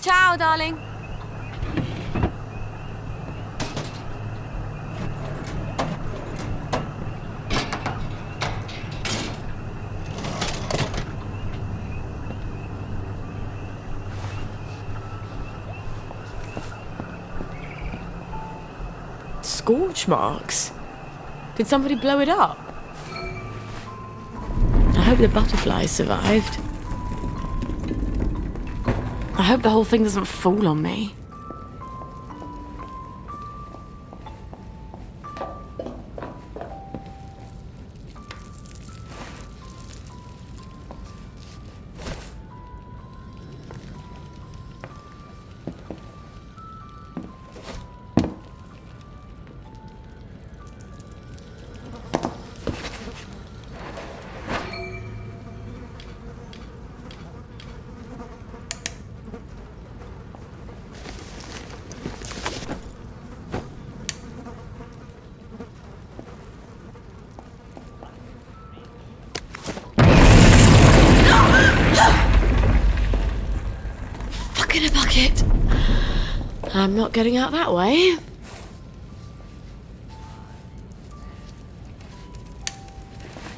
Ciao, darling. Scorch marks? Did somebody blow it up? I hope the butterflies survived. I hope the whole thing doesn't fall on me. In a bucket. I'm not getting out that way.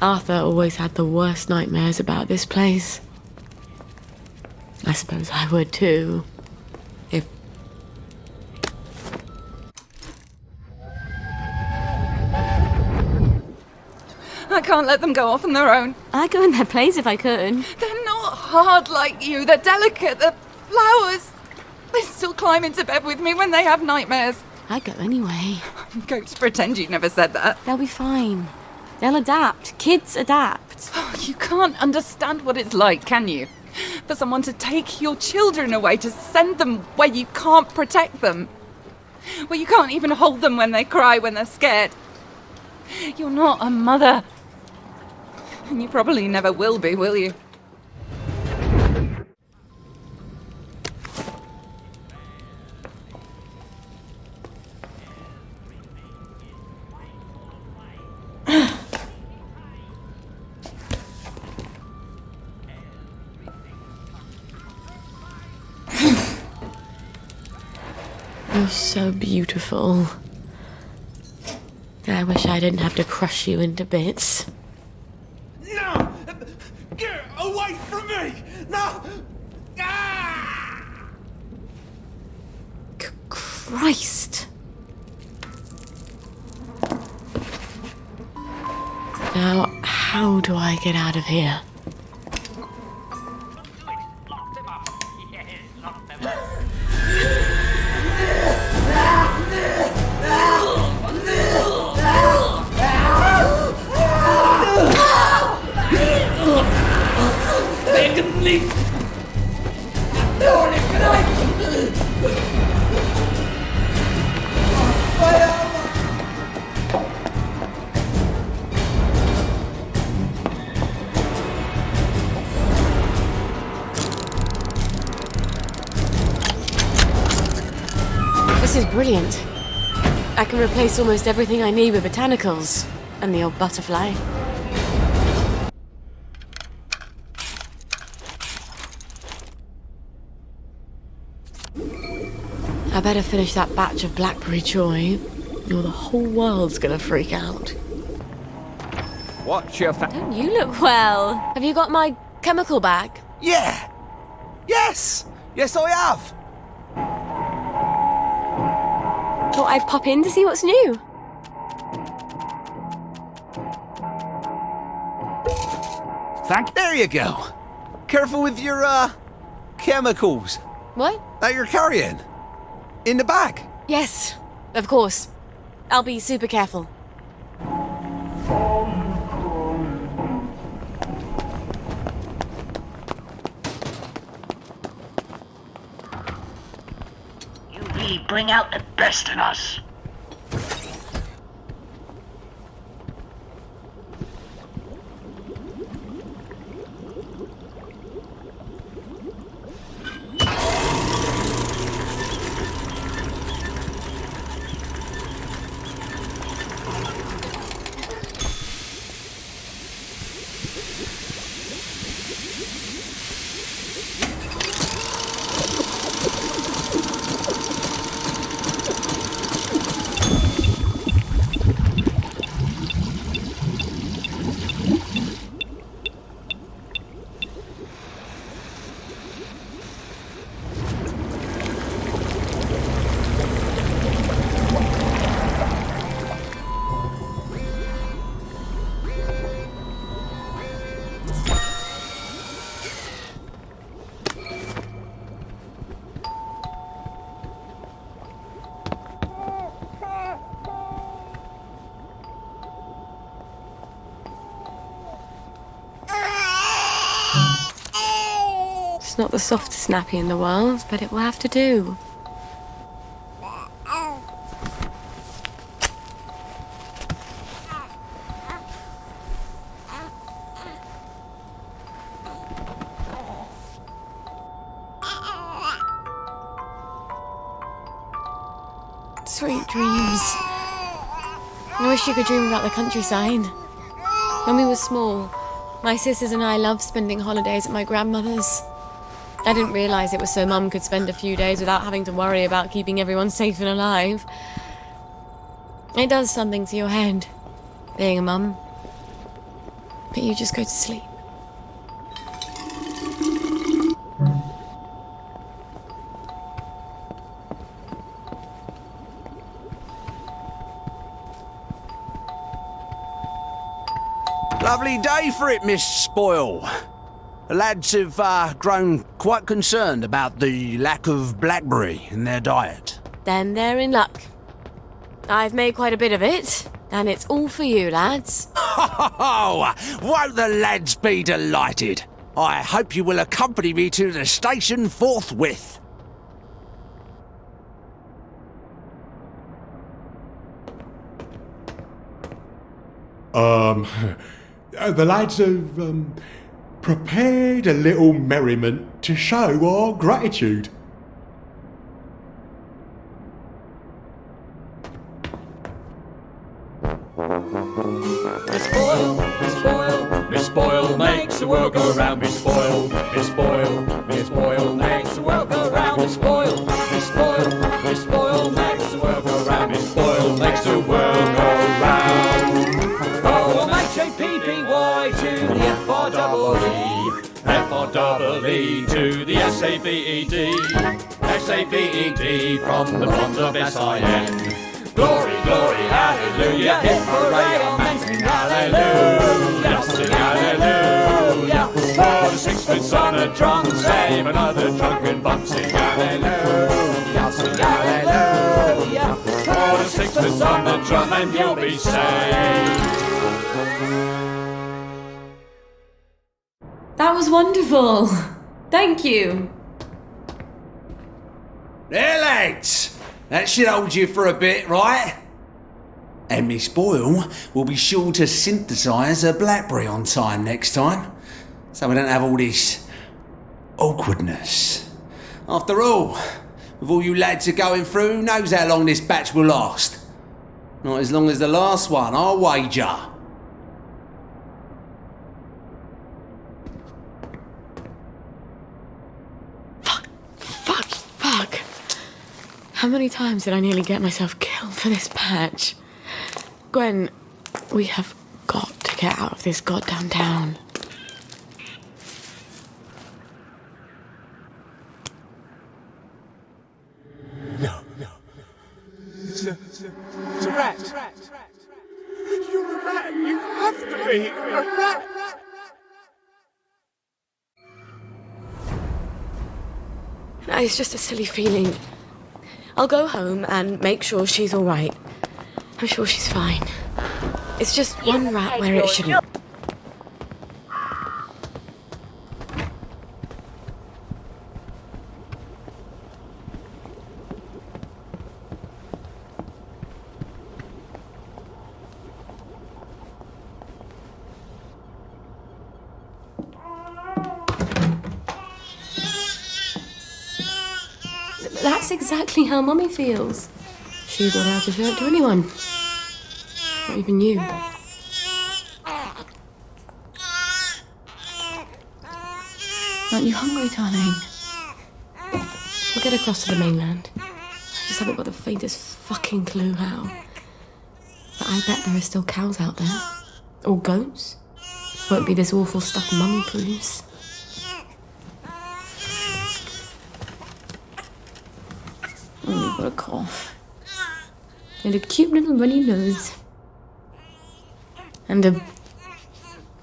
Arthur always had the worst nightmares about this place. I suppose I would too, if... I can't let them go off on their own. I'd go in their place if I could. They're not hard like you. They're delicate. They're flowers. They still climb into bed with me when they have nightmares. I'd go anyway. I'm going to pretend you never said that. They'll be fine. They'll adapt. Kids adapt. Oh, you can't understand what it's like, can you? For someone to take your children away, to send them where you can't protect them. Where you can't even hold them when they cry, when they're scared. You're not a mother. And you probably never will be, will you? You're so beautiful. I wish I didn't have to crush you into bits. No! Get away from me! No! Ah! Christ. Now, how do I get out of here? This is brilliant. I can replace almost everything I need with botanicals. And the old butterfly. I better finish that batch of blackberry joy, or the whole world's gonna freak out. What's your Don't you look well? Have you got my chemical bag? Yeah! Yes! Yes, I have! Thought I'd pop in to see what's new. There you go. Careful with your, chemicals What? that you're carrying. In the bag. Yes, of course. I'll be super careful. You really bring out the best in us. It's not the softest nappy in the world, but it will have to do. Sweet dreams. I wish you could dream about the countryside. When we were small, my sisters and I loved spending holidays at my grandmother's. I didn't realise it was so Mum could spend a few days without having to worry about keeping everyone safe and alive. It does something to your head, being a mum. But you just go to sleep. Lovely day for it, Miss Boyle. The lads have grown quite concerned about the lack of blackberry in their diet. Then they're in luck. I've made quite a bit of it, and it's all for you, lads. Oh, won't the lads be delighted? I hope you will accompany me to the station forthwith. The lads have prepared a little merriment to show our gratitude. Miss Boyle, Miss Boyle, Miss Boyle makes the world go round. Miss Boyle, Miss Boyle, Miss Boyle makes the world go round. Miss Boyle, Miss Boyle, Miss Boyle makes the world go round. Miss Boyle makes the world go round. Oh, M-H-A-P-P-Y to the F-R-E-E, F-R-E-E to the S-A-V-E-D, S-A-V-E-D from the bonds of S-I-N. Glory, glory, hallelujah, hip hooray, amen, sing hallelujah, sing hallelujah. For the sixpence on a drum, save another drunken bum, sing hallelujah, sing hallelujah. For the sixpence on the drum and you'll be saved. That was wonderful. Thank you. There, lads. That should hold you for a bit, right? And Miss Boyle will be sure to synthesise a blackberry on time next time, so we don't have all this awkwardness. After all, with all you lads are going through, who knows how long this batch will last? Not as long as the last one, I'll wager. Fuck. How many times did I nearly get myself killed for this patch? Gwen, we have got to get out of this goddamn town. No. It's a rat. You're a rat. You have to be a rat. No, it's just a silly feeling. I'll go home and make sure she's all right. I'm sure she's fine. It's just one rat where it shouldn't. That's exactly how Mummy feels. She's not allowed to show it to anyone. Not even you. Aren't you hungry, darling? We'll get across to the mainland. I just haven't got the faintest fucking clue how. But I bet there are still cows out there. Or goats. Won't be this awful stuff Mummy proves. Oh, you've got a cough. And a cute little runny nose. And a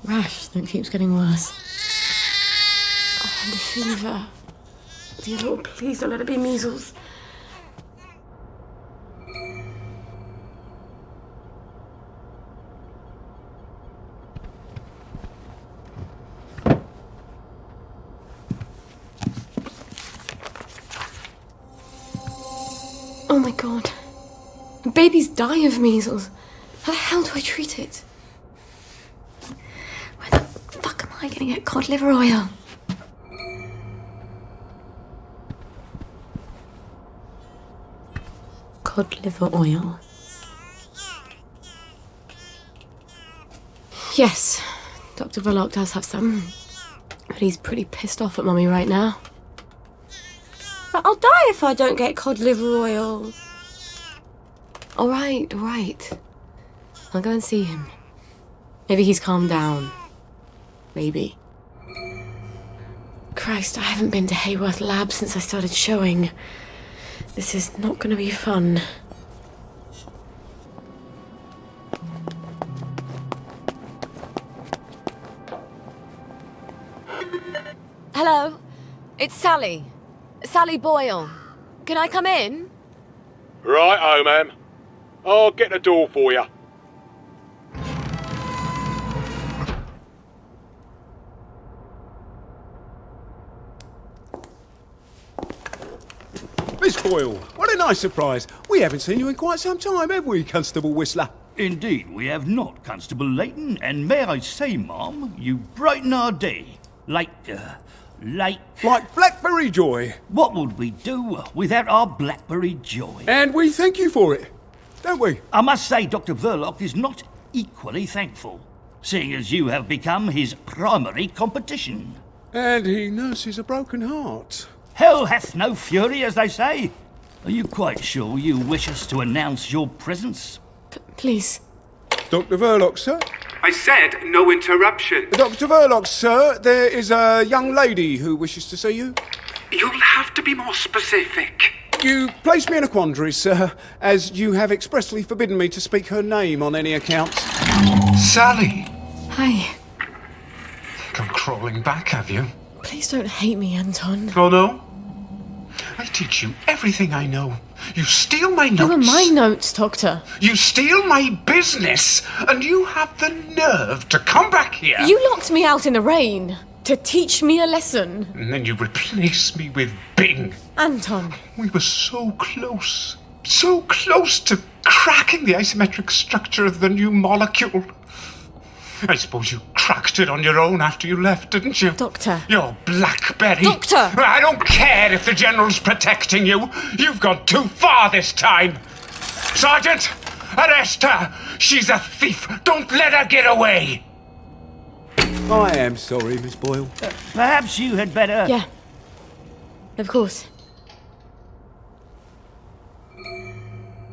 rash that keeps getting worse. Oh, and a fever. Dear Lord, please don't let it be measles. my god. Babies die of measles. How the hell do I treat it? Where the fuck am I gonna get cod liver oil? Cod liver oil. Yes, Dr. Verloc does have some. But he's pretty pissed off at Mummy right now. But I'll die if I don't get cod liver oil. All right. I'll go and see him. Maybe he's calmed down. Maybe. Christ, I haven't been to Hayworth Lab since I started showing. This is not going to be fun. Hello, it's Sally. Sally Boyle. Can I come in? Right-o, ma'am. I'll get the door for you. Miss Boyle, what a nice surprise. We haven't seen you in quite some time, have we, Constable Whistler? Indeed, we have not, Constable Layton, and may I say, Ma'am, you brighten our day. Like Blackberry Joy. what would we do without our Blackberry Joy? And we thank you for it, don't we? I must say Dr. Verloc is not equally thankful, seeing as you have become his primary competition. And he nurses a broken heart. Hell hath no fury, as they say. Are you quite sure you wish us to announce your presence? Please. Dr. Verloc, sir? I said no interruption. Dr. Verloc, sir, there is a young lady who wishes to see you. You'll have to be more specific. You place me in a quandary, sir, as you have expressly forbidden me to speak her name on any account. Sally. Hi. Come crawling back, have you? Please don't hate me, Anton. Oh, no? I teach you everything I know. You steal my notes. They were my notes, Doctor. You steal my business, and you have the nerve to come back here. You locked me out in the rain to teach me a lesson. And then you replace me with Byng. Anton. We were so close to cracking the asymmetric structure of the new molecule. I suppose you cracked it on your own after you left, didn't you? Doctor. You're Blackberry. Doctor! I don't care if the General's protecting you. You've gone too far this time. Sergeant, arrest her. She's a thief. Don't let her get away. I am sorry, Miss Boyle. Perhaps you had better... Yeah. Of course.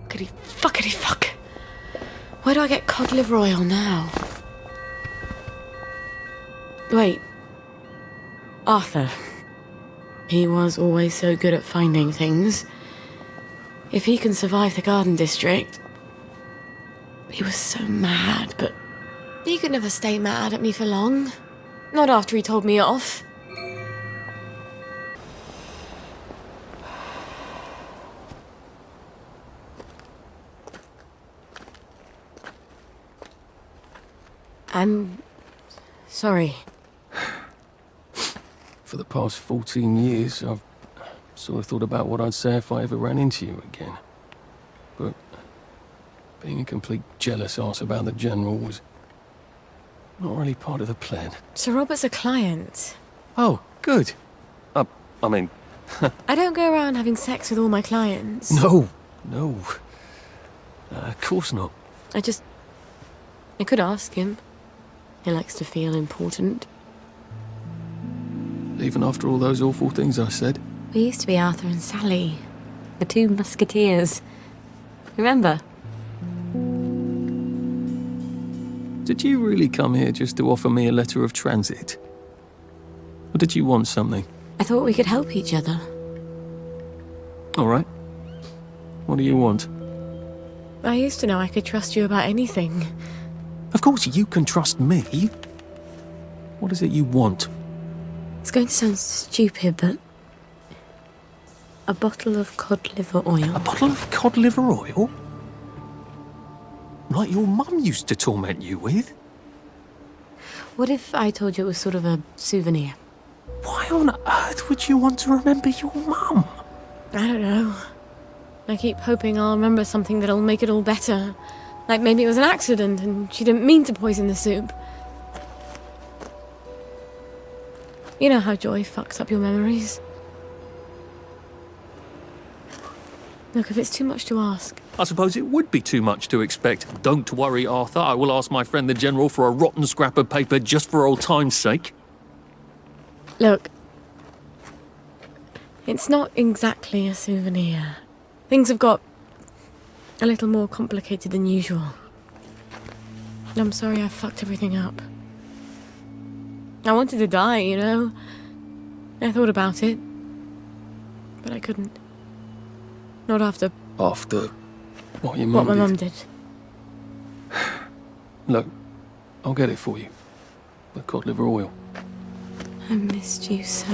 Fuckity fuck. Where do I get cod liver oil now? Wait. Arthur. He was always so good at finding things. If he can survive the Garden District... He was so mad, but... He could never stay mad at me for long. Not after he told me off. I'm... sorry. For the past 14 years, I've sort of thought about what I'd say if I ever ran into you again. But being a complete jealous arse about the General was not really part of the plan. Sir Robert's a client. Oh, good. I mean... I don't go around having sex with all my clients. No. Of course not. I could ask him. He likes to feel important. Even after all those awful things I said. We used to be Arthur and Sally. The two musketeers. Remember? Did you really come here just to offer me a letter of transit? Or did you want something? I thought we could help each other. All right. What do you want? I used to know I could trust you about anything. Of course you can trust me. What is it you want? It's going to sound stupid, but... a bottle of cod liver oil. A bottle of cod liver oil? Like your mum used to torment you with? What if I told you it was sort of a souvenir? Why on earth would you want to remember your mum? I don't know. I keep hoping I'll remember something that'll make it all better. Like maybe it was an accident and she didn't mean to poison the soup. You know how joy fucks up your memories. Look, if it's too much to ask... I suppose it would be too much to expect. Don't worry, Arthur. I will ask my friend the General for a rotten scrap of paper just for old time's sake. Look, it's not exactly a souvenir. Things have got a little more complicated than usual. I'm sorry I fucked everything up. I wanted to die, you know. I thought about it, but I couldn't. Not after... After what your mum did? What my mum did. Look, I'll get it for you. The cod liver oil. I missed you so.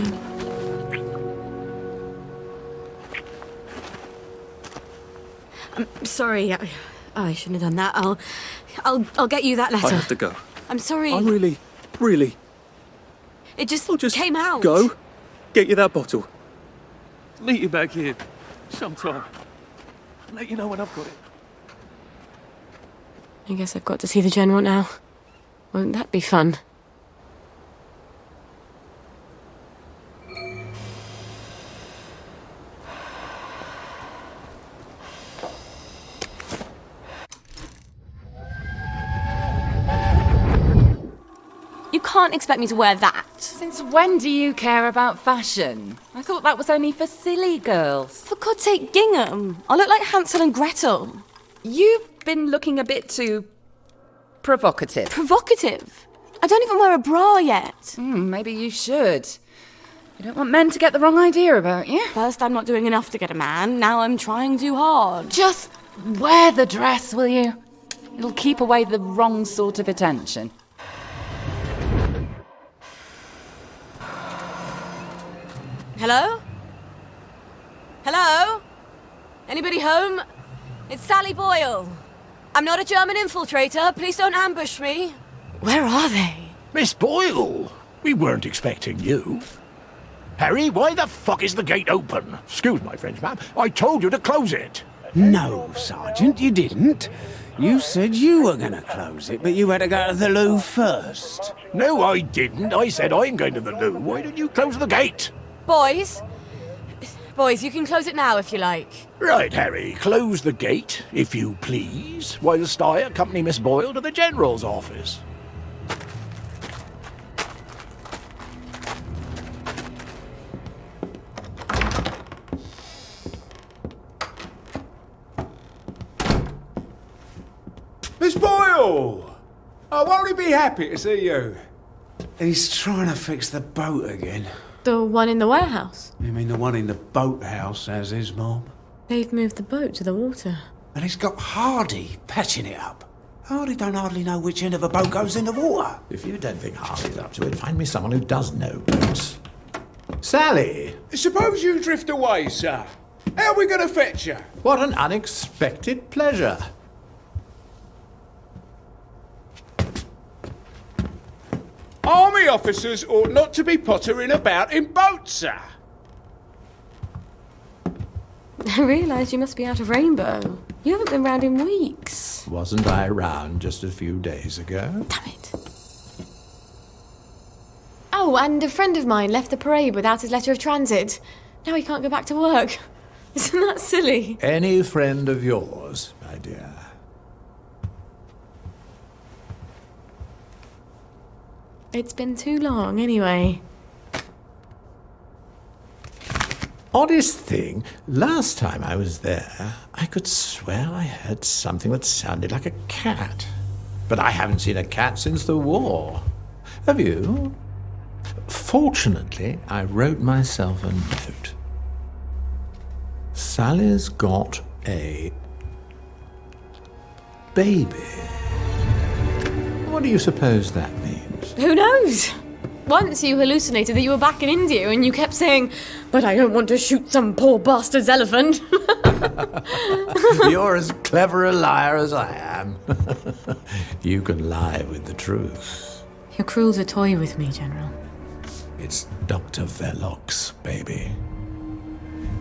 I'm sorry. I shouldn't have done that. I'll get you that letter. I have to go. I'm sorry. I really... It just I'll just came out. Go. Get you that bottle. Meet you back here sometime. Let you know when I've got it. I guess I've got to see the General now. Won't that be fun? You can't expect me to wear that. Since when do you care about fashion? I thought that was only for silly girls. For God's sake, gingham. I look like Hansel and Gretel. You've been looking a bit too... provocative. Provocative? I don't even wear a bra yet. Maybe you should. You don't want men to get the wrong idea about you. First, I'm not doing enough to get a man. Now I'm trying too hard. Just wear the dress, will you? It'll keep away the wrong sort of attention. Hello? Hello? Anybody home? It's Sally Boyle. I'm not a German infiltrator. Please don't ambush me. Where are they? Miss Boyle, we weren't expecting you. Harry, why the fuck is the gate open? Excuse my French, ma'am. I told you to close it. No, Sergeant, you didn't. You said you were going to close it, but you had to go to the loo first. No, I didn't. I said I'm going to the loo. Why didn't you close the gate? Boys, you can close it now if you like. Right, Harry, close the gate, if you please, whilst I accompany Miss Boyle to the General's office. Miss Boyle! Oh, won't he be happy to see you? He's trying to fix the boat again. The one in the warehouse? You mean the one in the boathouse, as his mom? They've moved the boat to the water. And he's got Hardy patching it up. Hardy don't hardly know which end of a boat goes in the water. If you don't think Hardy's up to it, find me someone who does know boats. Sally! Suppose you drift away, sir. How are we going to fetch you? What an unexpected pleasure. Army officers ought not to be pottering about in boats, sir. I realise you must be out of Rainbow. You haven't been round in weeks. Wasn't I around just a few days ago? Damn it. Oh, and a friend of mine left the parade without his letter of transit. Now he can't go back to work. Isn't that silly? Any friend of yours, my dear. It's been too long, anyway. Oddest thing, last time I was there, I could swear I heard something that sounded like a cat. But I haven't seen a cat since the war. Have you? Fortunately, I wrote myself a note. Sally's got a baby. What do you suppose that means? Who knows? Once you hallucinated that you were back in India and you kept saying, "But I don't want to shoot some poor bastard's elephant." You're as clever a liar as I am. You can lie with the truth. You're cruel to toy with me, General. It's Dr. Verloc's baby,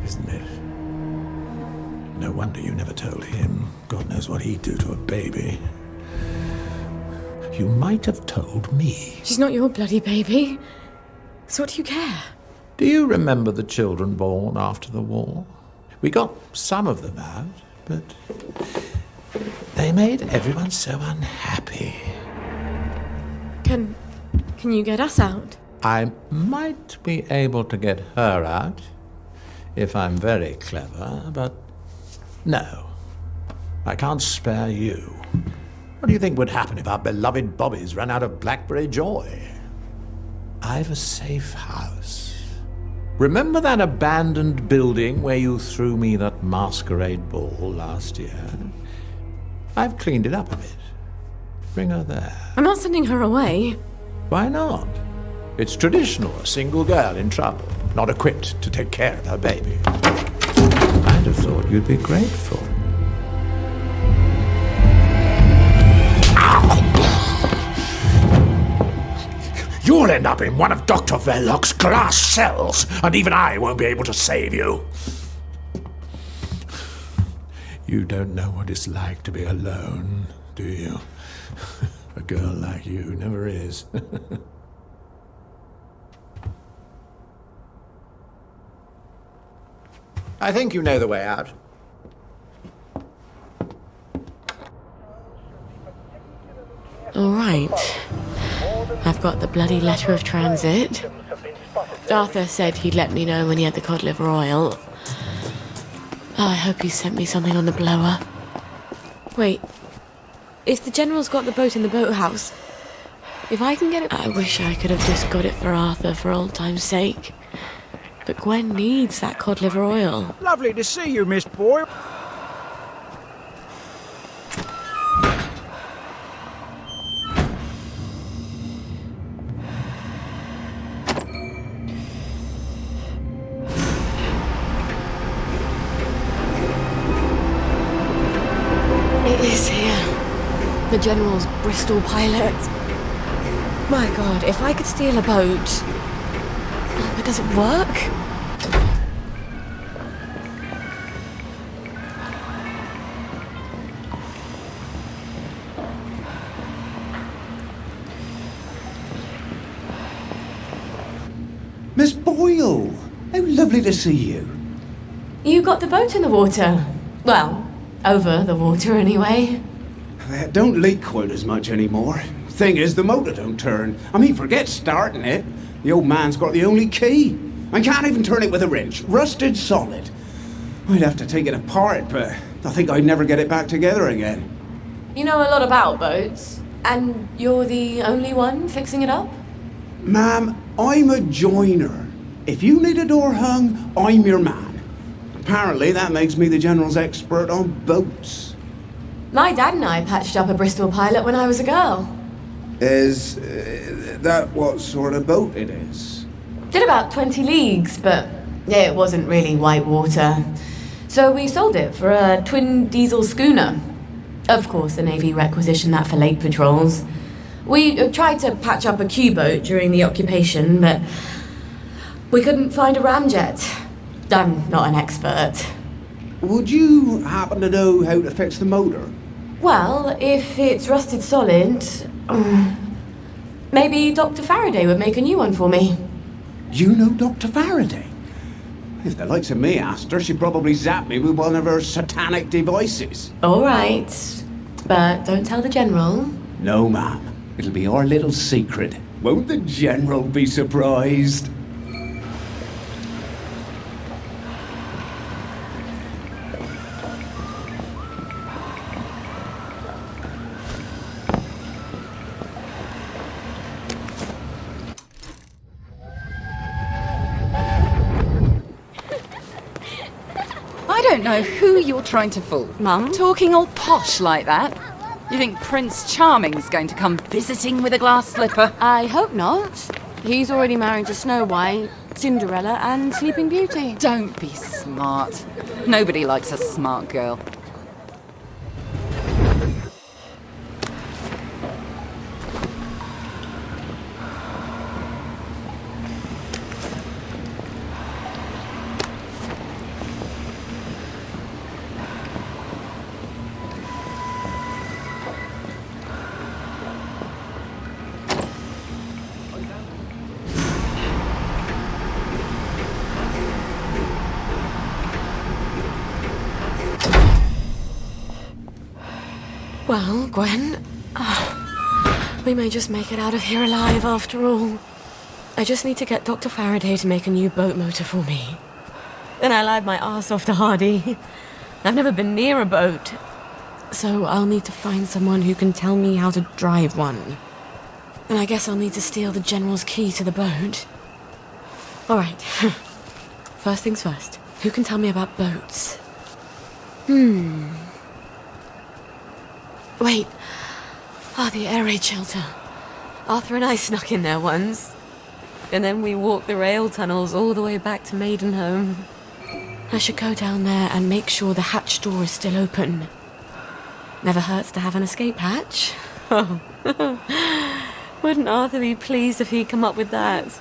isn't it? No wonder you never told him. God knows what he'd do to a baby. You might have told me. She's not your bloody baby. So what do you care? Do you remember the children born after the war? We got some of them out, but they made everyone so unhappy. Can you get us out? I might be able to get her out if I'm very clever, but no. I can't spare you. What do you think would happen if our beloved Bobbies ran out of blackberry joy? I've a safe house. Remember that abandoned building where you threw me that masquerade ball last year? I've cleaned it up a bit. Bring her there. I'm not sending her away. Why not? It's traditional, a single girl in trouble, not equipped to take care of her baby. I'd have thought you'd be grateful. You'll end up in one of Dr. Verloc's glass cells, and even I won't be able to save you. You don't know what it's like to be alone, do you? A girl like you never is. I think you know the way out. All right. I've got the bloody letter of transit. Arthur said he'd let me know when he had the cod liver oil. Oh, I hope he sent me something on the blower. Wait. If the General's got the boat in the boathouse, if I can get it... I wish I could have just got it for Arthur for old time's sake. But Gwen needs that cod liver oil. Lovely to see you, Miss Boyle. It is here. The General's Bristol pilot. My God, if I could steal a boat... But does it work? Miss Boyle! How lovely to see you. You got the boat in the water. Well, over the water anyway. It don't leak quite as much anymore. Thing is, the motor don't turn. I mean, forget starting it. The old man's got the only key. I can't even turn it with a wrench. Rusted solid. I'd have to take it apart, but I think I'd never get it back together again. You know a lot about boats, and you're the only one fixing it up? Ma'am, I'm a joiner. If you need a door hung, I'm your man. Apparently, that makes me the General's expert on boats. My dad and I patched up a Bristol pilot when I was a girl. Is that what sort of boat it is? Did about 20 leagues, but it wasn't really white water. So we sold it for a twin diesel schooner. Of course, the Navy requisitioned that for lake patrols. We tried to patch up a Q-boat during the occupation, but we couldn't find a ramjet. I'm not an expert. Would you happen to know how to fix the motor? Well, if it's rusted solid, maybe Dr. Faraday would make a new one for me. You know Dr. Faraday? If the likes of me asked her, she'd probably zap me with one of her satanic devices. All right, but don't tell the General. No, ma'am. It'll be our little secret. Won't the General be surprised? I don't know who you're trying to fool. Mum? Talking all posh like that. You think Prince Charming's going to come visiting with a glass slipper? I hope not. He's already married to Snow White, Cinderella and Sleeping Beauty. Don't be smart. Nobody likes a smart girl. Well, Gwen, we may just make it out of here alive after all. I just need to get Dr. Faraday to make a new boat motor for me. Then I lied my arse off to Hardy. I've never been near a boat, so I'll need to find someone who can tell me how to drive one. And I guess I'll need to steal the General's key to the boat. All right. First things first. Who can tell me about boats? Wait. The air raid shelter. Arthur and I snuck in there once. And then we walked the rail tunnels all the way back to Maidenhome. I should go down there and make sure the hatch door is still open. Never hurts to have an escape hatch. Oh. Wouldn't Arthur be pleased if he'd come up with that?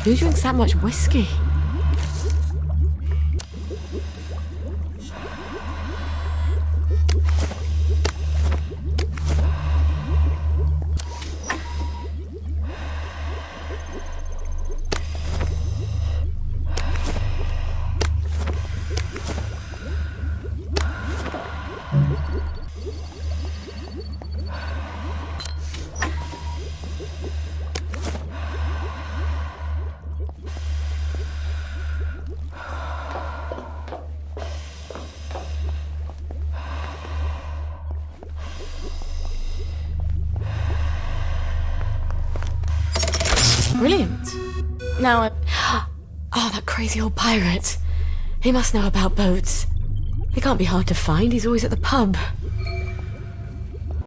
Who drinks that much whiskey? Brilliant. Now that crazy old pirate. He must know about boats. He can't be hard to find. He's always at the pub.